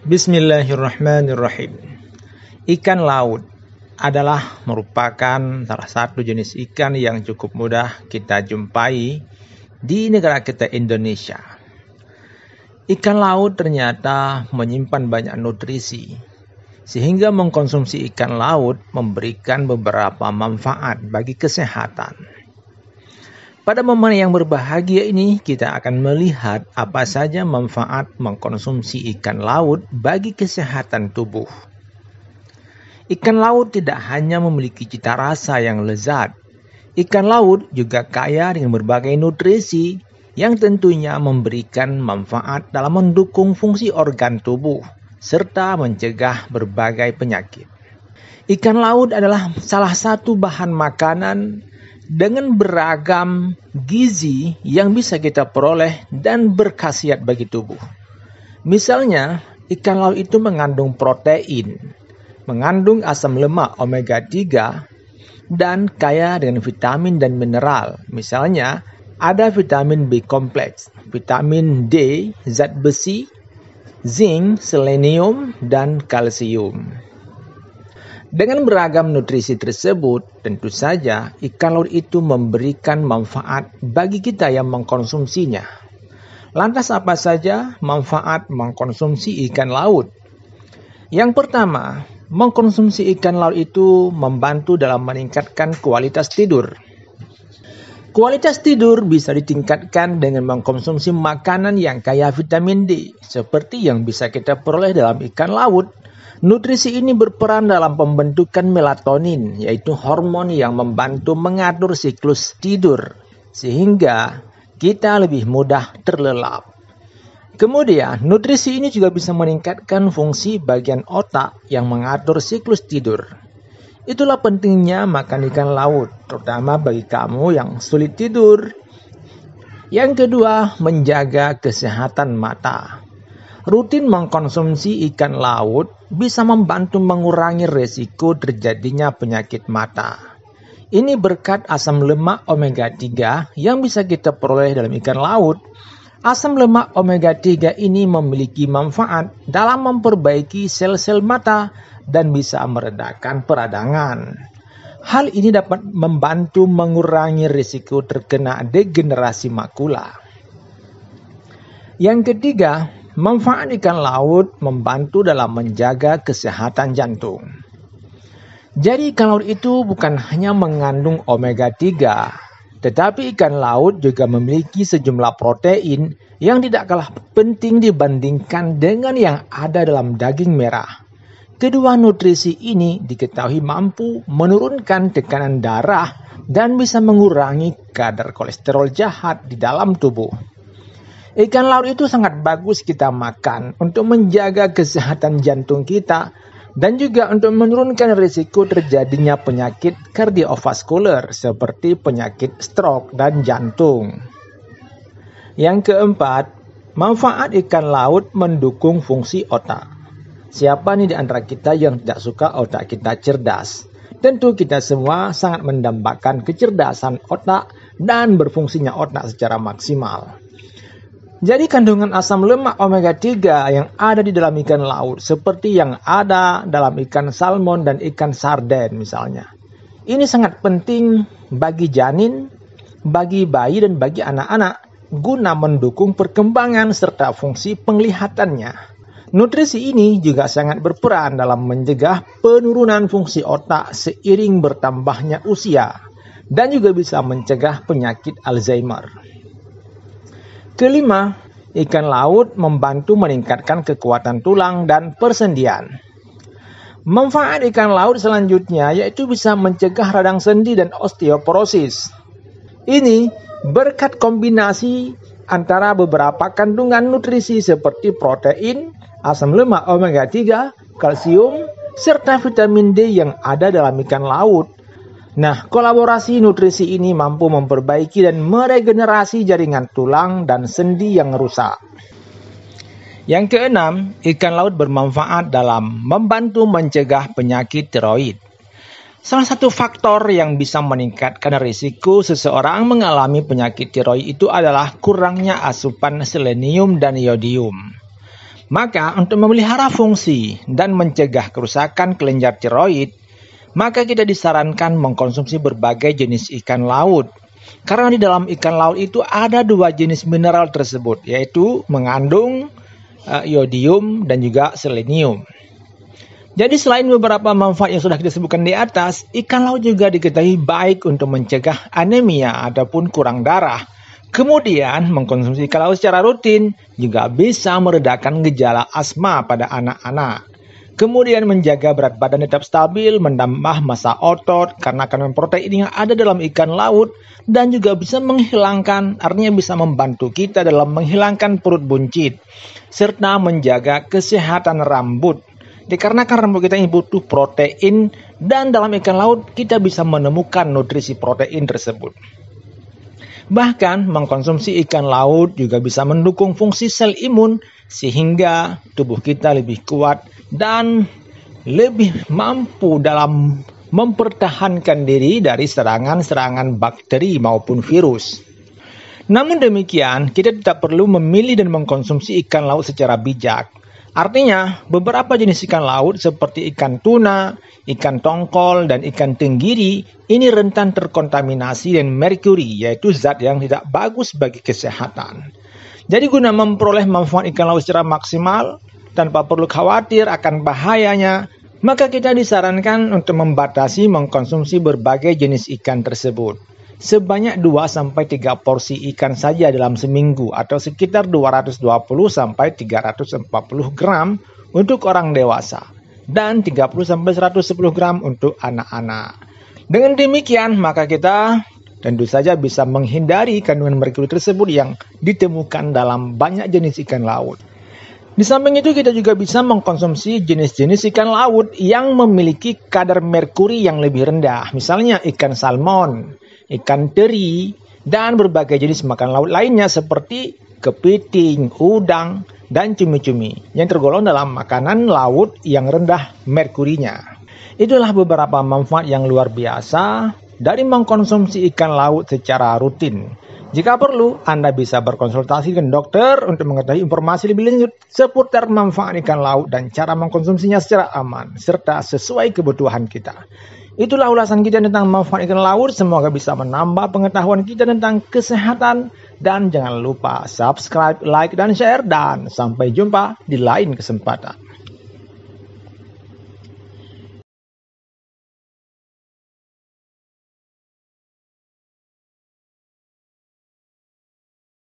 Bismillahirrahmanirrahim. Ikan laut adalah merupakan salah satu jenis ikan yang cukup mudah kita jumpai di negara kita Indonesia. Ikan laut ternyata menyimpan banyak nutrisi, sehingga mengkonsumsi ikan laut memberikan beberapa manfaat bagi kesehatan. Pada momen yang berbahagia ini, kita akan melihat apa saja manfaat mengkonsumsi ikan laut bagi kesehatan tubuh. Ikan laut tidak hanya memiliki cita rasa yang lezat, ikan laut juga kaya dengan berbagai nutrisi yang tentunya memberikan manfaat dalam mendukung fungsi organ tubuh, serta mencegah berbagai penyakit. Ikan laut adalah salah satu bahan makanan dengan beragam gizi yang bisa kita peroleh dan berkhasiat bagi tubuh. Misalnya, ikan laut itu mengandung protein, mengandung asam lemak omega 3, dan kaya dengan vitamin dan mineral. Misalnya, ada vitamin B kompleks, vitamin D, zat besi, zinc, selenium, dan kalsium. Dengan beragam nutrisi tersebut, tentu saja ikan laut itu memberikan manfaat bagi kita yang mengkonsumsinya. Lantas apa saja manfaat mengkonsumsi ikan laut? Yang pertama, mengkonsumsi ikan laut itu membantu dalam meningkatkan kualitas tidur. Kualitas tidur bisa ditingkatkan dengan mengkonsumsi makanan yang kaya vitamin D, seperti yang bisa kita peroleh dalam ikan laut. Nutrisi ini berperan dalam pembentukan melatonin, yaitu hormon yang membantu mengatur siklus tidur, sehingga kita lebih mudah terlelap. Kemudian, nutrisi ini juga bisa meningkatkan fungsi bagian otak yang mengatur siklus tidur. Itulah pentingnya makan ikan laut, terutama bagi kamu yang sulit tidur. Yang kedua, menjaga kesehatan mata. Rutin mengkonsumsi ikan laut bisa membantu mengurangi resiko terjadinya penyakit mata. Ini berkat asam lemak omega 3 yang bisa kita peroleh dalam ikan laut. Asam lemak omega 3 ini memiliki manfaat dalam memperbaiki sel-sel mata dan bisa meredakan peradangan. Hal ini dapat membantu mengurangi risiko terkena degenerasi makula. Yang ketiga, manfaat ikan laut membantu dalam menjaga kesehatan jantung. Jadi ikan laut itu bukan hanya mengandung omega 3, tetapi ikan laut juga memiliki sejumlah protein yang tidak kalah penting dibandingkan dengan yang ada dalam daging merah. Kedua nutrisi ini diketahui mampu menurunkan tekanan darah dan bisa mengurangi kadar kolesterol jahat di dalam tubuh. Ikan laut itu sangat bagus kita makan untuk menjaga kesehatan jantung kita dan juga untuk menurunkan risiko terjadinya penyakit kardiovaskuler seperti penyakit stroke dan jantung. Yang keempat, manfaat ikan laut mendukung fungsi otak. Siapa nih di antara kita yang tidak suka otak kita cerdas? Tentu kita semua sangat mendambakan kecerdasan otak dan berfungsinya otak secara maksimal. Jadi kandungan asam lemak omega 3 yang ada di dalam ikan laut seperti yang ada dalam ikan salmon dan ikan sarden misalnya. Ini sangat penting bagi janin, bagi bayi dan bagi anak-anak guna mendukung perkembangan serta fungsi penglihatannya. Nutrisi ini juga sangat berperan dalam mencegah penurunan fungsi otak seiring bertambahnya usia dan juga bisa mencegah penyakit Alzheimer. Kelima, ikan laut membantu meningkatkan kekuatan tulang dan persendian. Manfaat ikan laut selanjutnya yaitu bisa mencegah radang sendi dan osteoporosis. Ini berkat kombinasi antara beberapa kandungan nutrisi seperti protein, asam lemak omega 3, kalsium, serta vitamin D yang ada dalam ikan laut. Nah, kolaborasi nutrisi ini mampu memperbaiki dan meregenerasi jaringan tulang dan sendi yang rusak. Yang keenam, ikan laut bermanfaat dalam membantu mencegah penyakit tiroid. Salah satu faktor yang bisa meningkatkan risiko seseorang mengalami penyakit tiroid itu adalah kurangnya asupan selenium dan iodium. Maka untuk memelihara fungsi dan mencegah kerusakan kelenjar tiroid, maka kita disarankan mengkonsumsi berbagai jenis ikan laut. Karena di dalam ikan laut itu ada 2 jenis mineral tersebut, yaitu mengandung iodium dan juga selenium. Jadi selain beberapa manfaat yang sudah kita sebutkan di atas, ikan laut juga diketahui baik untuk mencegah anemia ataupun kurang darah. Kemudian mengkonsumsi ikan laut secara rutin juga bisa meredakan gejala asma pada anak-anak. Kemudian menjaga berat badan tetap stabil, menambah massa otot karena kandungan protein yang ada dalam ikan laut, dan juga bisa menghilangkan, artinya bisa membantu kita dalam menghilangkan perut buncit, serta menjaga kesehatan rambut. Dikarenakan rambut kita ini butuh protein, dan dalam ikan laut kita bisa menemukan nutrisi protein tersebut. Bahkan mengkonsumsi ikan laut juga bisa mendukung fungsi sel imun sehingga tubuh kita lebih kuat dan lebih mampu dalam mempertahankan diri dari serangan-serangan bakteri maupun virus. Namun demikian, kita tidak perlu memilih dan mengkonsumsi ikan laut secara bijak. Artinya, beberapa jenis ikan laut seperti ikan tuna, ikan tongkol, dan ikan tenggiri ini rentan terkontaminasi dengan merkuri, yaitu zat yang tidak bagus bagi kesehatan. Jadi guna memperoleh manfaat ikan laut secara maksimal, tanpa perlu khawatir akan bahayanya, maka kita disarankan untuk membatasi mengkonsumsi berbagai jenis ikan tersebut. Sebanyak 2-3 porsi ikan saja dalam seminggu atau sekitar 220-340 gram untuk orang dewasa dan 30-110 gram untuk anak-anak. Dengan demikian maka kita tentu saja bisa menghindari kandungan merkuri tersebut yang ditemukan dalam banyak jenis ikan laut. Di samping itu kita juga bisa mengkonsumsi jenis-jenis ikan laut yang memiliki kadar merkuri yang lebih rendah. Misalnya ikan salmon, ikan teri, dan berbagai jenis makan laut lainnya seperti kepiting, udang, dan cumi-cumi yang tergolong dalam makanan laut yang rendah merkurinya. Itulah beberapa manfaat yang luar biasa dari mengkonsumsi ikan laut secara rutin. Jika perlu, Anda bisa berkonsultasi dengan dokter untuk mengetahui informasi lebih lanjut seputar manfaat ikan laut dan cara mengkonsumsinya secara aman serta sesuai kebutuhan kita. Itulah ulasan kita tentang manfaat ikan laut. Semoga bisa menambah pengetahuan kita tentang kesehatan. Dan jangan lupa subscribe, like, dan share. Dan sampai jumpa di lain kesempatan.